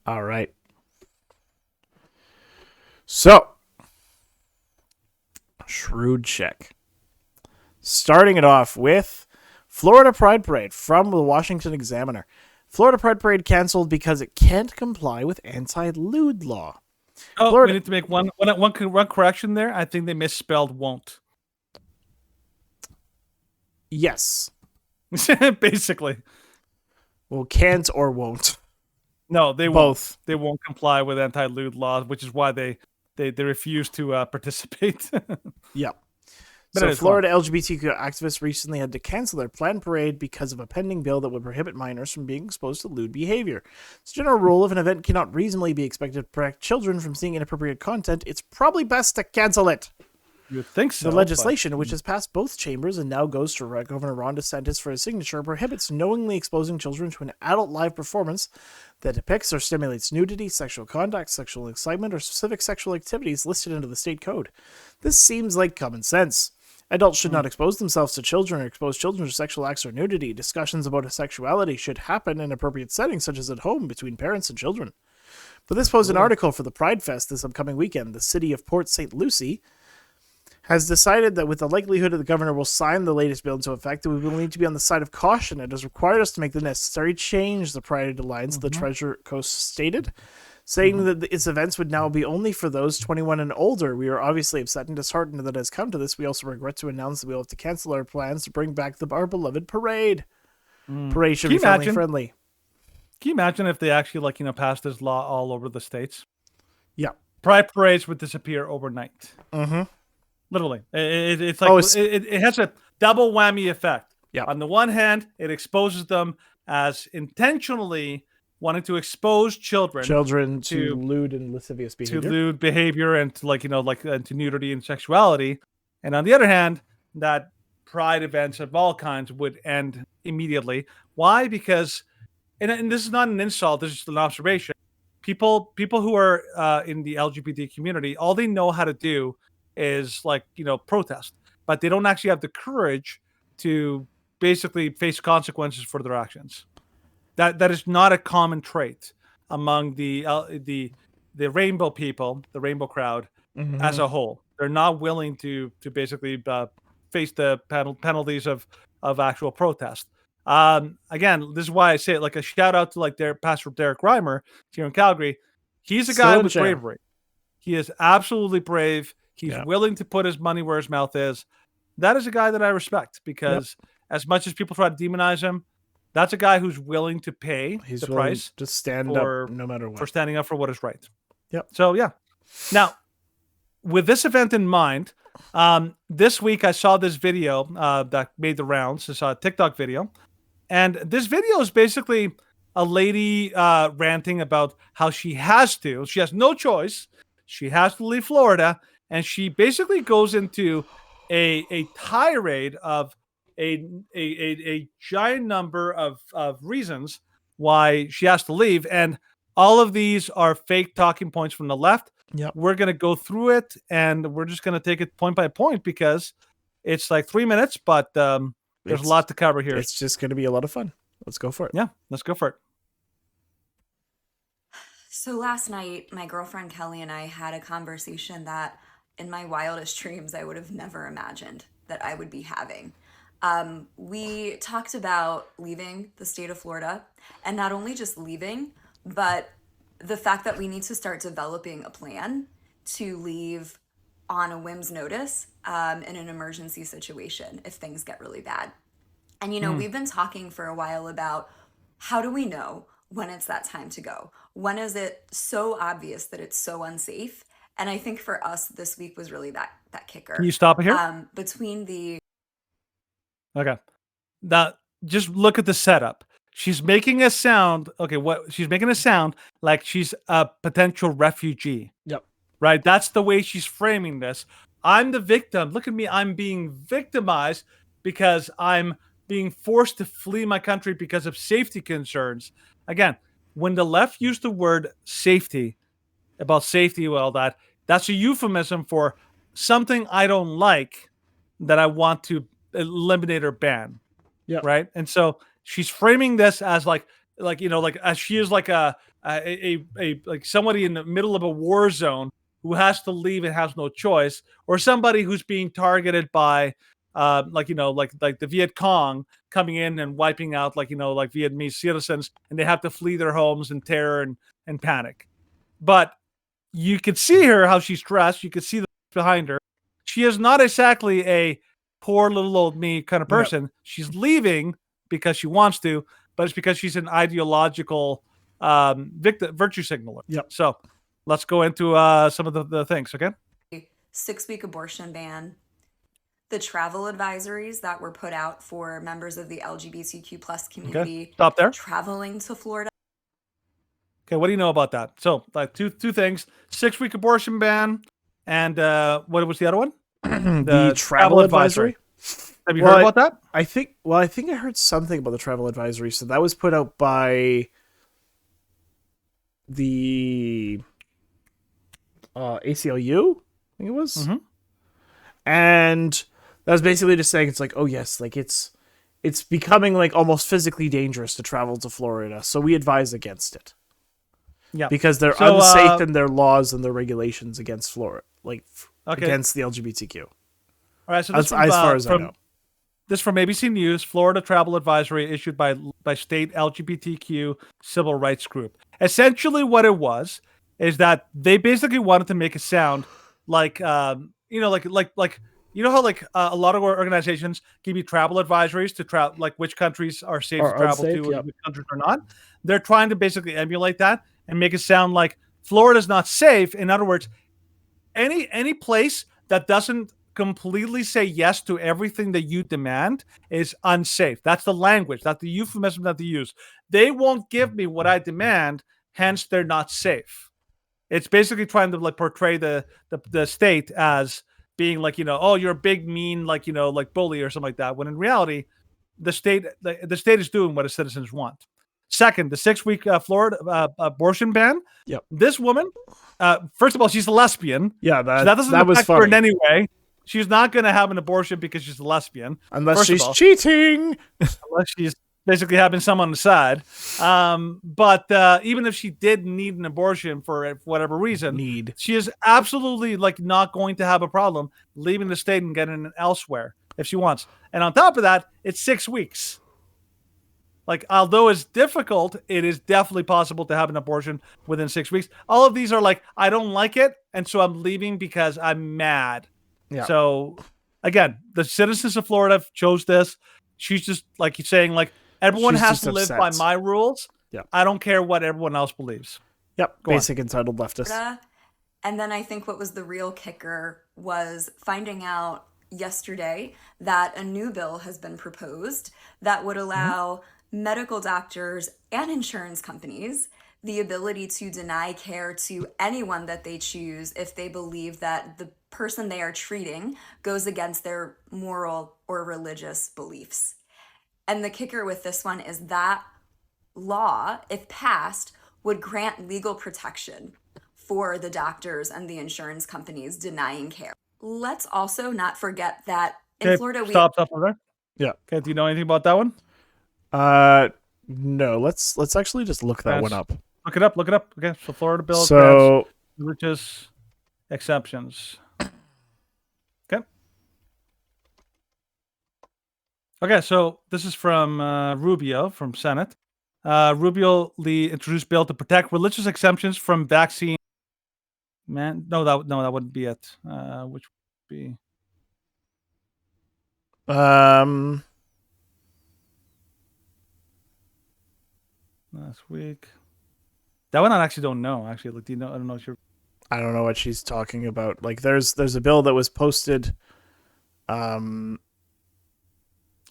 All right. So, Shrewd check. Starting it off with Florida Pride Parade from the Washington Examiner. Florida Pride Parade canceled because it can't comply with anti-lewd law. Oh, we Florida, need to make one correction there. I think they misspelled won't. yes. Basically. Well, can't or won't. No, they Both. won't. They won't comply with anti-lewd laws, which is why they refuse to participate. Yep. But So, it is fun. Florida LGBTQ activists recently had to cancel their planned parade because of a pending bill that would prohibit minors from being exposed to lewd behavior. As a general rule, if an event cannot reasonably be expected to protect children from seeing inappropriate content, it's probably best to cancel it. You would think so. The legislation, which has passed both chambers and now goes to Governor Ron DeSantis for his signature, prohibits knowingly exposing children to an adult live performance that depicts or stimulates nudity, sexual conduct, sexual excitement, or specific sexual activities listed under the state code. This seems like common sense. Adults should not expose themselves to children or expose children to sexual acts or nudity. Discussions about sexuality should happen in appropriate settings, such as at home, between parents and children. But this posed an article for the Pride Fest this upcoming weekend. The city of Port St. Lucie has decided that with the likelihood that the governor will sign the latest bill into effect, that we will need to be on the side of caution. It has required us to make the necessary change, the Pride Alliance, the Treasure Coast stated, saying that its events would now be only for those 21 and older. We are obviously upset and disheartened that it has come to this. We also regret to announce that we will have to cancel our plans to bring back our beloved parade. Parade should be family friendly. Can you imagine if they actually passed this law all over the states? Yeah. Pride parades would disappear overnight. Mm-hmm. Literally, it's like it has a double whammy effect. Yeah. On the one hand, it exposes them as intentionally wanting to expose children to lewd and lascivious behavior, and to to nudity and sexuality. And on the other hand, that pride events of all kinds would end immediately. Why? Because, and this is not an insult. This is just an observation. People who are in the LGBT community, all they know how to do is protest, but they don't actually have the courage to basically face consequences for their actions. That is not a common trait among the rainbow people, the rainbow crowd as a whole. They're not willing to basically face the penalties of actual protest. Again, this is why I say it, like a shout out to their Pastor Derek Reimer here in Calgary. He's a guy with bravery. He is absolutely brave. He's willing to put his money where his mouth is. That is a guy that I respect because as much as people try to demonize him, that's a guy who's willing to pay the price to stand up no matter what. For standing up for what is right. Yep. So, yeah. Now, with this event in mind, this week I saw this video that made the rounds. I saw a TikTok video. And this video is basically a lady ranting about how she has no choice. She has to leave Florida. And she basically goes into a tirade of a giant number of reasons why she has to leave. And all of these are fake talking points from the left. Yep. We're going to go through it, and we're just going to take it point by point because it's like 3 minutes, but there's a lot to cover here. It's just going to be a lot of fun. Let's go for it. Yeah, let's go for it. So last night, my girlfriend Kelly and I had a conversation that in my wildest dreams, I would have never imagined that I would be having. We talked about leaving the state of Florida, and not only just leaving, but the fact that we need to start developing a plan to leave on a whim's notice in an emergency situation if things get really bad. And, we've been talking for a while about how do we know when it's that time to go? When is it so obvious that it's so unsafe? And I think for us, this week was really that kicker. Can you stop it here? Okay. Now, just look at the setup. She's making a sound. Okay, she's making a sound like she's a potential refugee. Yep. Right? That's the way she's framing this. I'm the victim. Look at me. I'm being victimized because I'm being forced to flee my country because of safety concerns. Again, when the left used the word safety, about safety, well, that's a euphemism for something I don't like that I want to eliminate or ban. Yeah. Right. And so she's framing this as like like as she is like a like somebody in the middle of a war zone who has to leave and has no choice, or somebody who's being targeted by like the Viet Cong coming in and wiping out like Vietnamese citizens, and they have to flee their homes in terror and panic. But you could see her how she's dressed. You could see the behind her. She is not exactly a poor little old me kind of person. No. She's leaving because she wants to, but it's because she's an ideological virtue signaler. Yep. So let's go into some of the things, okay? 6-week abortion ban, the travel advisories that were put out for members of the LGBTQ plus community. Okay. Stop there. Traveling to Florida. Okay, what do you know about that? So, like two things: 6-week abortion ban, and what was the other one? The travel advisory. Have you heard about that? I think I heard something about the travel advisory. So that was put out by the ACLU, I think it was. Mm-hmm. And that was basically just saying it's like, oh yes, like it's becoming like almost physically dangerous to travel to Florida, so we advise against it. Yeah, because they're unsafe in their laws and their regulations against Florida, against the LGBTQ. All right, so as far as I know. This from ABC News, Florida travel advisory issued by state LGBTQ civil rights group. Essentially, what it was is that they basically wanted to make it sound like how a lot of organizations give you travel advisories to travel, like which countries are safe to travel to, and which countries are not. They're trying to basically emulate that and make it sound like Florida's not safe. In other words, any place that doesn't completely say yes to everything that you demand is unsafe. That's the language. That's the euphemism that they use. They won't give me what I demand, hence they're not safe. It's basically trying to like portray the state as being like, oh, you're a big mean like bully or something like that, when in reality the state is doing what its citizens want. Second, the 6-week Florida abortion ban. Yep. This woman, first of all, she's a lesbian. Yeah, so that doesn't affect her in any way. She's not going to have an abortion because she's a lesbian. Unless she's cheating. Unless she's basically having some on the side. But even if she did need an abortion for whatever reason, she is absolutely like not going to have a problem leaving the state and getting it elsewhere if she wants. And on top of that, it's 6 weeks. Like, although it's difficult, it is definitely possible to have an abortion within 6 weeks. All of these are like, I don't like it, and so I'm leaving because I'm mad. Yeah. So, again, the citizens of Florida chose this. She's just, like you're saying, like, everyone has to live by my rules. Yeah. I don't care what everyone else believes. Yep. Basic entitled leftist. And then I think what was the real kicker was finding out yesterday that a new bill has been proposed that would allow medical doctors and insurance companies the ability to deny care to anyone that they choose if they believe that the person they are treating goes against their moral or religious beliefs. And the kicker with this one is that law, if passed, would grant legal protection for the doctors and the insurance companies denying care. Let's also not forget that in Florida we stop there. Yeah. Okay, do you know anything about that one? No. Let's actually just look that one up. Look it up. Okay, so Florida bill grants religious exceptions. Okay, so this is from Rubio from Senate. Rubio introduced bill to protect religious exemptions from vaccine. That wouldn't be it. Which would be last week. That one I actually don't know. Actually, like, do you know? I don't know if you're. I don't know what she's talking about. Like, there's a bill that was posted.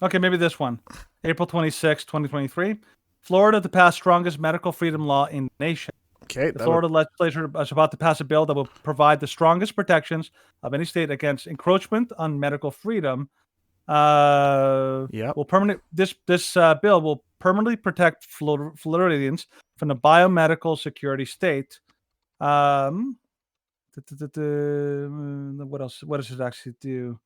Okay, maybe this one. April 26, 2023. Florida to pass strongest medical freedom law in the nation. Okay. The Florida legislature is about to pass a bill that will provide the strongest protections of any state against encroachment on medical freedom. This bill will permanently protect Floridians from the biomedical security state. What else? What does it actually do?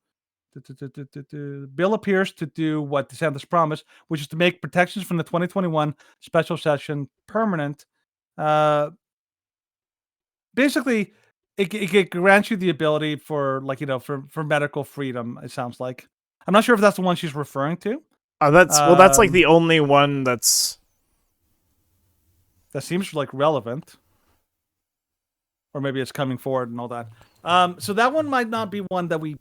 Bill appears to do what DeSantis promised, which is to make protections from the 2021 special session permanent. Basically, it grants you the ability for, like, for medical freedom. It sounds like. I'm not sure if that's the one she's referring to. That's like the only one that seems like relevant, or maybe it's coming forward and all that. So that one might not be one that we,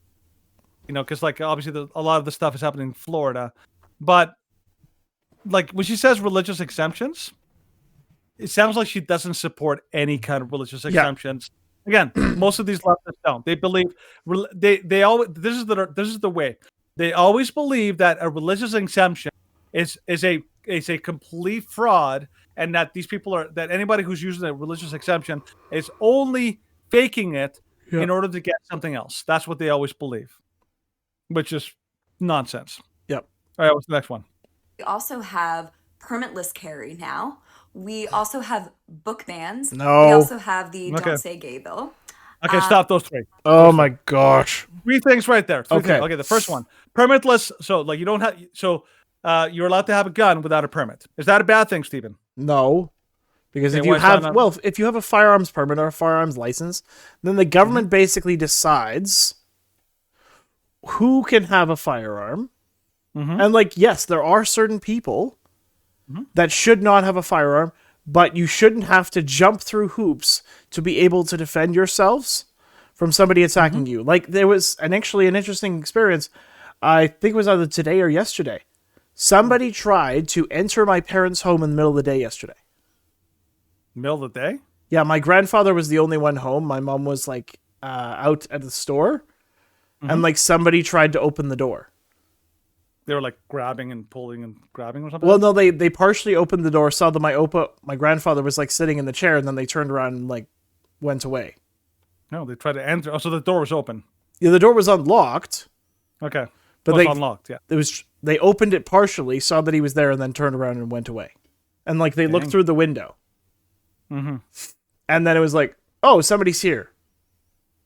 because like obviously a lot of the stuff is happening in Florida, but like when she says religious exemptions, it sounds like she doesn't support any kind of religious exemptions. Again, most of these leftists don't. They believe they always this is the way. They always believe that a religious exemption is a complete fraud, and that these people that anybody who's using a religious exemption is only faking it in order to get something else. That's what they always believe, which is nonsense. Yep. All right, what's the next one? We also have permitless carry now. We also have book bans. No. We also have the Okay. Don't Say Gay bill. Okay, stop those three. Oh my gosh. Three things right there. Three Okay. things. Okay, the first one, permitless. So like you don't have. So you're allowed to have a gun without a permit. Is that a bad thing, Stephen? No. Because Okay, if you why is that have not- if you have a firearms permit or a firearms license, then the government basically decides who can have a firearm. And like, yes, there are certain people that should not have a firearm, but you shouldn't have to jump through hoops to be able to defend yourselves from somebody attacking you. Like, there was actually an interesting experience. I think it was either today or yesterday. Somebody tried to enter my parents' home in the middle of the day yesterday. Middle of the day? Yeah, my grandfather was the only one home. My mom was like out at the store, and like somebody tried to open the door. They were like grabbing and pulling and grabbing or something? Well, no, they partially opened the door, saw that my grandfather was like sitting in the chair, and then they turned around and like went away. No, they tried to enter. Oh, so the door was open. Yeah, the door was unlocked, Okay. but Well, they it's unlocked, yeah. they opened it partially, saw that he was there, and then turned around and went away. And like they looked Dang. through the window, and then it was like, oh, somebody's here.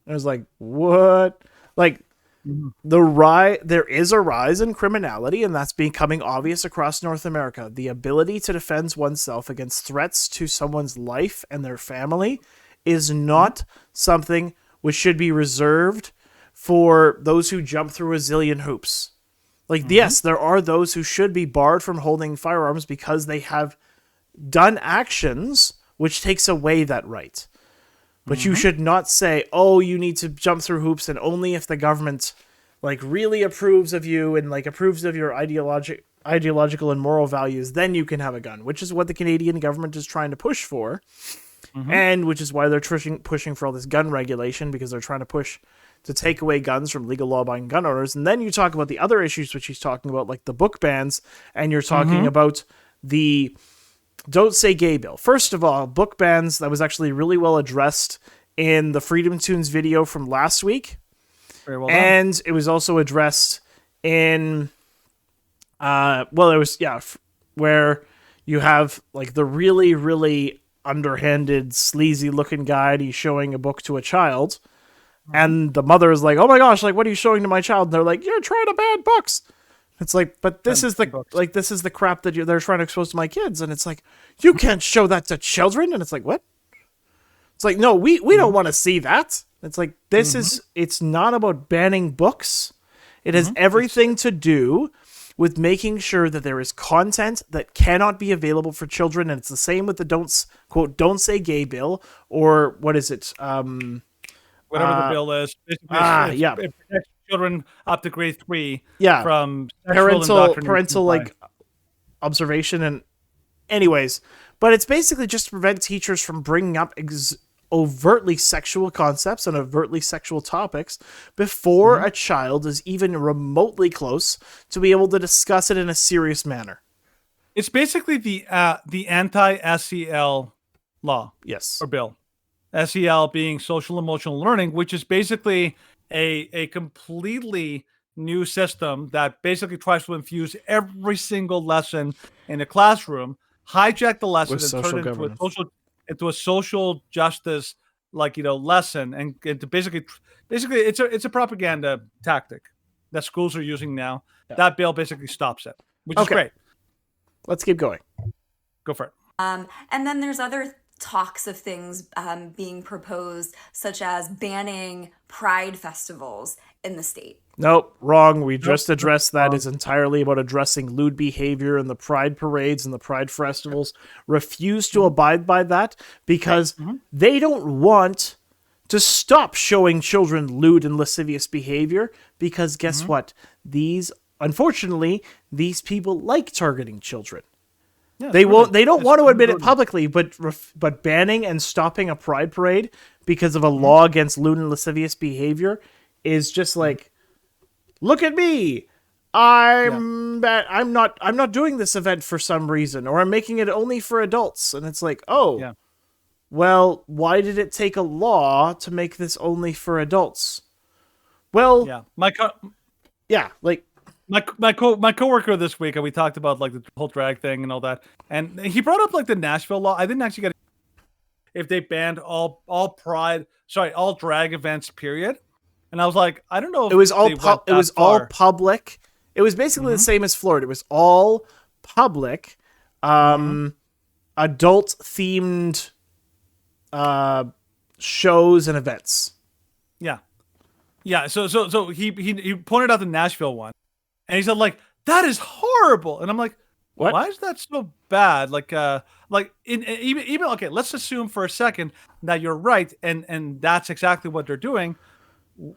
And I was like, what? Like. There is a rise in criminality, and that's becoming obvious across North America. The ability to defend oneself against threats to someone's life and their family is not something which should be reserved for those who jump through a zillion hoops. Like, yes, there are those who should be barred from holding firearms because they have done actions which takes away that right. But you should not say, oh, you need to jump through hoops, and only if the government like really approves of you and like approves of your ideological and moral values, then you can have a gun, which is what the Canadian government is trying to push for. And which is why they're pushing for all this gun regulation, because they're trying to push to take away guns from legal law-abiding gun owners. And then you talk about the other issues which he's talking about, like the book bans, and you're talking about the Don't Say Gay bill. First of all, book bans, that was actually really well addressed in the Freedom Tunes video from last week. Very well done. And it was also addressed in, where you have like the really, really underhanded, sleazy looking guy, and he's showing a book to a child. And the mother is like, oh my gosh, like, what are you showing to my child? And they're like, you're trying to ban books. It's like, but this is the crap that they're trying to expose to my kids, and it's like, you can't show that to children, and it's like, what? It's like, no, we don't want to see that. It's like, it's not about banning books. It has everything to do with making sure that there is content that cannot be available for children, and it's the same with the Don't Say Gay bill, or what is it? Whatever the bill is. It protects children up to grade 3 from parental like observation, and anyways, but it's basically just to prevent teachers from bringing up overtly sexual concepts and overtly sexual topics before a child is even remotely close to be able to discuss it in a serious manner. It's basically the anti-SEL law. Yes. Or bill. SEL being social emotional learning, which is basically a completely new system that basically tries to infuse every single lesson in a classroom, hijack the lesson, and turn it into a social justice lesson, and to basically it's a propaganda tactic. that schools are using now. That bill basically stops it, which is Okay. great. Let's keep going. Go for it. And then there's other talks of things being proposed, such as banning pride festivals in the state. Nope, wrong. We just Nope, addressed that. wrong. Is entirely about addressing lewd behavior and the pride parades and the pride festivals. Refuse to abide by that because they don't want to stop showing children lewd and lascivious behavior because guess what? Unfortunately, these people like targeting children. Yeah, They won't. They don't it's want to admit it brutal. publicly, but banning and stopping a pride parade because of a law against lewd and lascivious behavior is just like, look at me. I'm not doing this event for some reason, or I'm making it only for adults. And it's like, oh, Yeah. well, why did it take a law to make this only for adults? Well, Yeah, like my coworker this week, and we talked about like the whole drag thing and all that, and he brought up like the Nashville law. I didn't actually get if they banned all drag events, period. And I was like, I don't know. If it was all they went it was that all far. public. It was basically the same as Florida. It was all public, adult themed shows and events. Yeah, yeah. So he pointed out the Nashville one, and he said like that is horrible, and I'm like, What? why is that so bad? Even okay, let's assume for a second that you're right, and that's exactly what they're doing.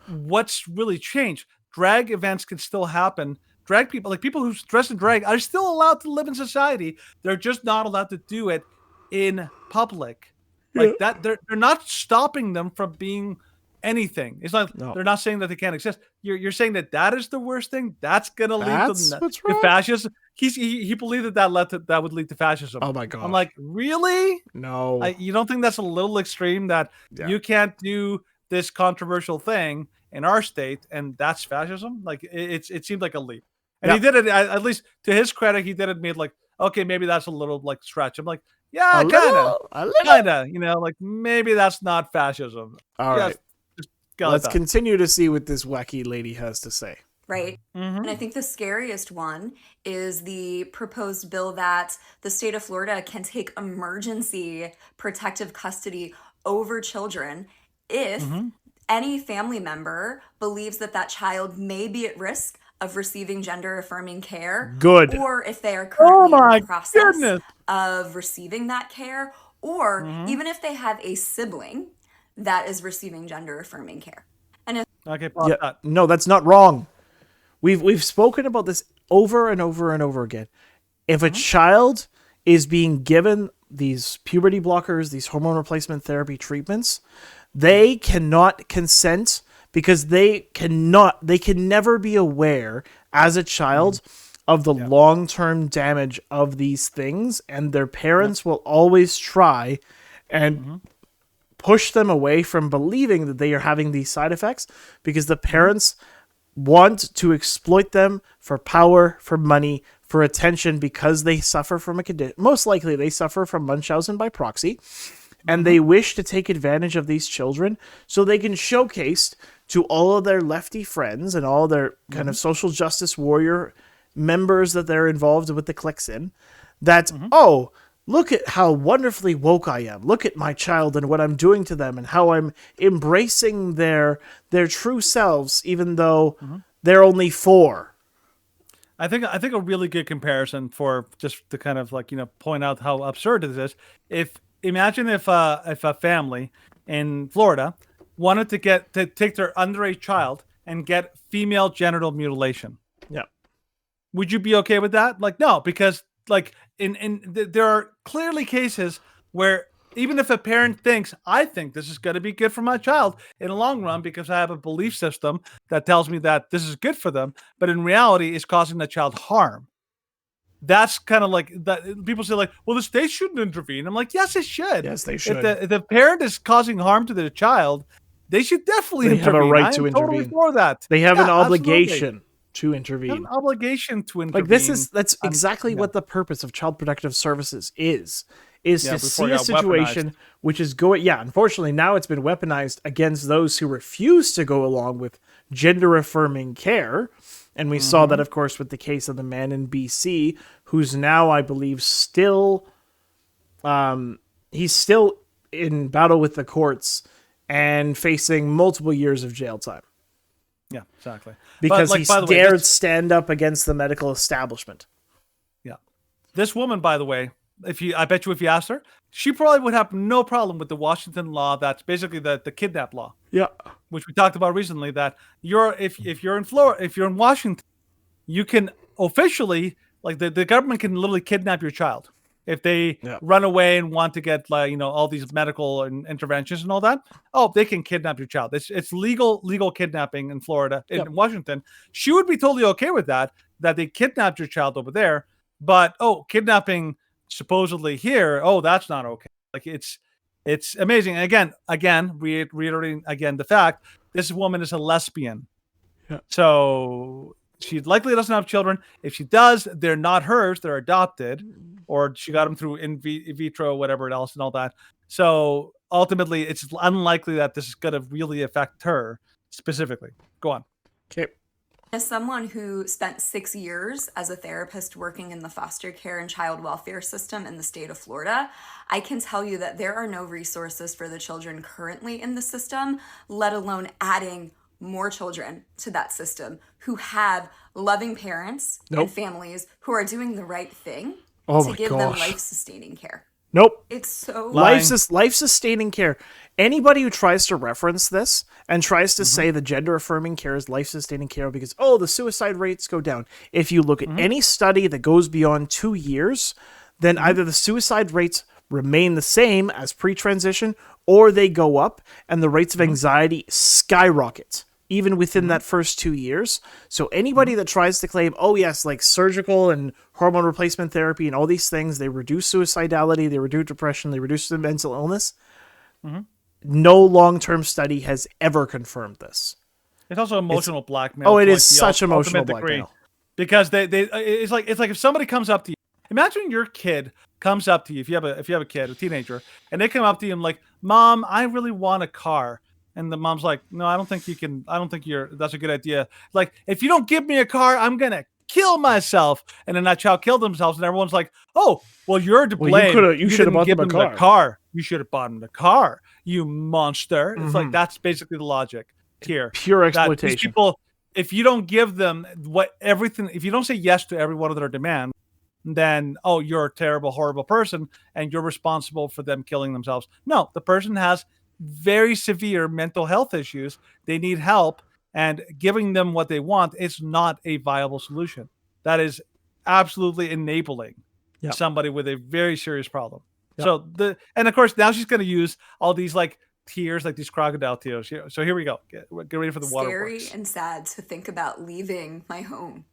What's really changed? Drag events can still happen. Drag people, like people who dress in drag, are still allowed to live in society. They're just not allowed to do it in public. Like that, they're not stopping them from being anything. It's like No. they're not saying that they can't exist. You're saying that is the worst thing. That's gonna lead That's to what's wrong? fascism. He believed that would lead to fascism. Oh my gosh. I'm like, really? No. You don't think that's a little extreme that you can't do this controversial thing in our state and that's fascism? Like it seemed like a leap. And he did it, at least to his credit, he did it made like, okay, maybe that's a little like stretch. I'm like, yeah, A kinda, little. like maybe that's not fascism. All right. Just go Let's with that. continue to see what this wacky lady has to say. Right. And I think the scariest one is the proposed bill that the state of Florida can take emergency protective custody over children if any family member believes that that child may be at risk of receiving gender affirming care. Good. Or if they are currently my in the process goodness. of receiving that care, or even if they have a sibling that is receiving gender affirming care. And if Okay, pause Yeah, that. no, that's not wrong. We've spoken about this over and over and over again. If a child is being given these puberty blockers, these hormone replacement therapy treatments, they cannot consent because they can never be aware as a child of the long-term damage of these things, and their parents will always try and push them away from believing that they are having these side effects because the parents want to exploit them for power, for money, for attention because they suffer from a condition. Most likely they suffer from Munchausen by proxy, and they wish to take advantage of these children so they can showcase to all of their lefty friends and all their kind of social justice warrior members that they're involved with the cliques in that, oh, look at how wonderfully woke I am. Look at my child and what I'm doing to them and how I'm embracing their true selves, even though they're only 4. I think a really good comparison for just to kind of like point out how absurd this is. Imagine if a family in Florida wanted to take their underage child and get female genital mutilation. Yeah. Would you be okay with that? Like, no, because like there are clearly cases where even if a parent thinks, I think this is going to be good for my child in the long run because I have a belief system that tells me that this is good for them, but in reality it's causing the child harm. That's kind of like that. People say like, well, the state shouldn't intervene. I'm like, yes, it should. Yes, they should. If the parent is causing harm to the child, they should definitely They have intervene. a right I am to totally intervene. for that. They have an Yeah, absolutely. obligation to They have intervene. an obligation to intervene. Like that's exactly what the purpose of Child Protective Services is to before see it a got situation which is going. Yeah, unfortunately now it's been weaponized against those who refuse to go along with gender affirming care. And we saw that, of course, with the case of the man in BC, who's now, I believe, still, he's still in battle with the courts and facing multiple years of jail time. Yeah, exactly. Because But, he by the way, dared stand up against the medical establishment. Yeah. This woman, by the way, I bet you if you asked her, she probably would have no problem with the Washington law that's basically the kidnap law. Yeah. Which we talked about recently, that if you're in Florida, if you're in Washington, you can officially, like, the government can literally kidnap your child if they run away and want to get, like, all these medical interventions and all that. Oh, they can kidnap your child. It's legal kidnapping in Florida, in Washington. She would be totally okay with that they kidnapped your child over there, but kidnapping supposedly here, that's not okay. Like, it's amazing. And again, reiterating again the fact, this woman is a lesbian. Yeah. So she likely doesn't have children. If she does, they're not hers, they're adopted, or she got them through in vitro, whatever else and all that. So ultimately, it's unlikely that this is going to really affect her specifically. Go on. Okay. As someone who spent 6 years as a therapist working in the foster care and child welfare system in the state of Florida, I can tell you that there are no resources for the children currently in the system, let alone adding more children to that system who have loving parents and families who are doing the right thing to give them life-sustaining care. Nope. It's so life-sustaining care. Anybody who tries to reference this and tries to say the gender-affirming care is life-sustaining care because, the suicide rates go down. If you look at any study that goes beyond 2 years, then either the suicide rates remain the same as pre-transition or they go up and the rates of anxiety skyrocket even within that first 2 years. So anybody that tries to claim, like surgical and hormone replacement therapy and all these things, they reduce suicidality, they reduce depression, they reduce the mental illness. No long-term study has ever confirmed this. It's also emotional blackmail. It is such emotional blackmail. Because it's like if somebody comes up to you, imagine your kid comes up to you, if you have a kid, a teenager, and they come up to you and like, "Mom, I really want a car." And the mom's like, "No, I don't think you can. I don't think that's a good idea. Like, if you don't give me a car, I'm going to kill myself." And then that child killed themselves. And everyone's like, "Oh, well, you're to blame. You should have bought them a car. You should have bought them the car, you monster." It's like, that's basically the logic here. Pure exploitation. These people, if you don't give them if you don't say yes to every one of their demands, then, you're a terrible, horrible person and you're responsible for them killing themselves. No, the person has very severe mental health issues. They need help, and giving them what they want is not a viable solution. That is absolutely enabling somebody with a very serious problem. So and of course now she's going to use all these like tears, like these crocodile tears. So here we go. Get ready for the waterworks. Scary and sad to think about leaving my home,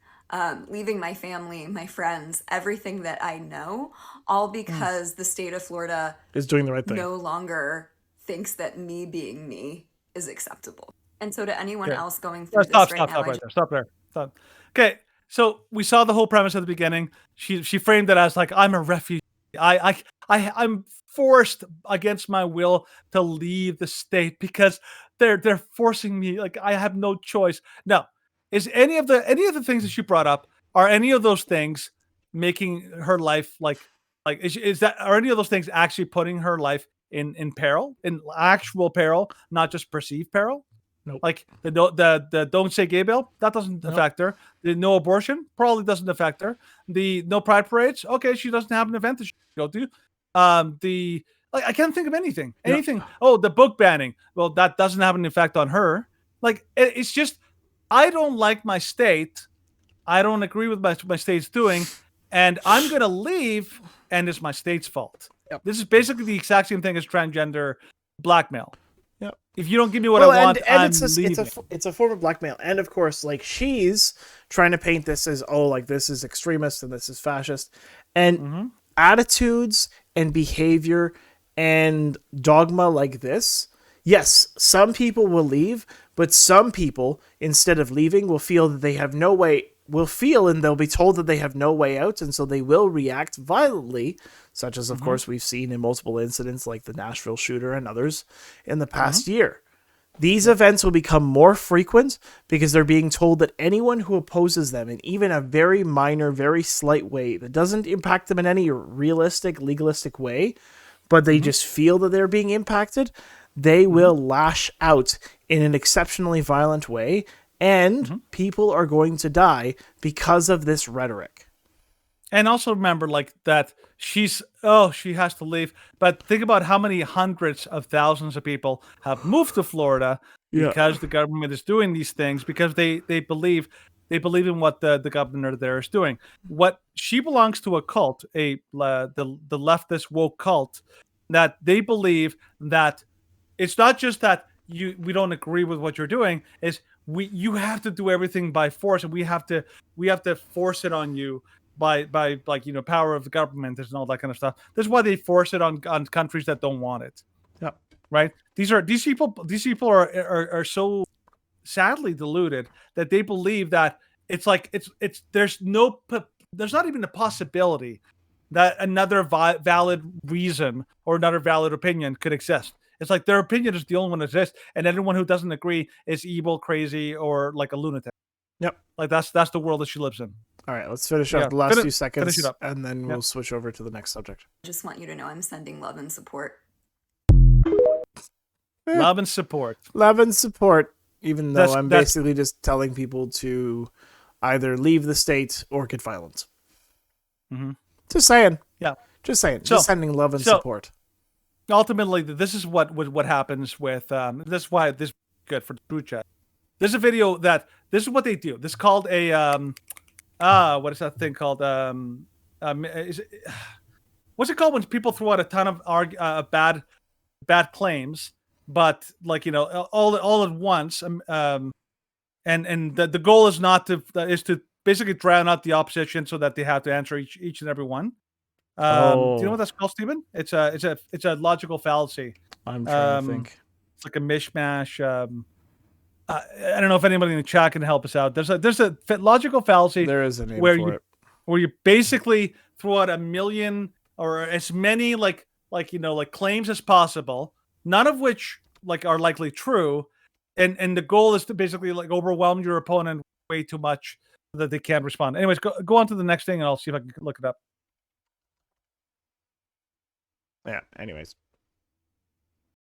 leaving my family, my friends, everything that I know, all because the state of Florida is doing the right thing. No longer thinks that me being me is acceptable. And so to anyone else going through Stop there. Okay, so we saw the whole premise at the beginning. She framed it as like, I'm a refugee. I'm forced against my will to leave the state because they're forcing me. Like, I have no choice. Now, is any of the things that she brought up, are any of those things making her life are any of those things actually putting her life in peril, in actual peril, not just perceived peril? Nope. Like the Don't Say Gay bill, that doesn't affect her. The no abortion probably doesn't affect her. The no pride parades, okay, she doesn't have an event that she can go to. I can't think of anything. The book banning, well, that doesn't have an effect on her. Like, it's just, I don't like my state. I don't agree with my state's doing, and I'm gonna leave, and it's my state's fault. Yep. This is basically the exact same thing as transgender blackmail. Yep. If you don't give me what I want, I'm leaving. It's a form of blackmail. And of course, like, she's trying to paint this as, this is extremist and this is fascist. And attitudes and behavior and dogma like this, yes, some people will leave, but some people, instead of leaving, will feel that they have no way, and they'll be told that they have no way out, and so they will react violently, such as, of course, we've seen in multiple incidents like the Nashville shooter and others in the past year. These events will become more frequent because they're being told that anyone who opposes them in even a very minor, very slight way that doesn't impact them in any realistic, legalistic way, but they just feel that they're being impacted, they will lash out in an exceptionally violent way, and people are going to die because of this rhetoric. And also remember, like, that she has to leave. But think about how many hundreds of thousands of people have moved to Florida because the government is doing these things, because they believe in what the governor there is doing. What she belongs to a cult, the leftist woke cult, that they believe that it's not just that we don't agree with what you're doing, is you have to do everything by force, and we have to force it on you by like, power of the government and all that kind of stuff. This is why they force it on countries that don't want it. Yep. Right? These people are so sadly deluded that they believe that it's like there's not even a possibility that another valid reason or another valid opinion could exist. It's like their opinion is the only one that exists, and anyone who doesn't agree is evil, crazy, or like a lunatic. Yep. Like that's the world that she lives in. All right, let's finish up the last few seconds, it up. and then we'll switch over to the next subject. Just want you to know I'm sending love and support. Love and support. Love and support, even though I'm basically just telling people to either leave the state or get violent. Just saying. Yeah. Just saying. Just sending love and support. Ultimately, this is what happens with this is why this is good for the Shrewd chat. There's a video that this is what they do. This is called a what is that thing called? What's it called when people throw out a ton of bad claims, but like, all at once, and the goal is to basically drown out the opposition so that they have to answer each and every one. Do you know what that's called, Stephen? It's a logical fallacy. I'm trying to think. It's like a mishmash. I don't know if anybody in the chat can help us out. There's a logical fallacy. There is a name for it. Where you basically throw out a million or as many like claims as possible, none of which are likely true, and the goal is to basically overwhelm your opponent way too much so that they can't respond. Anyways, go on to the next thing, and I'll see if I can look it up. Yeah. Anyways.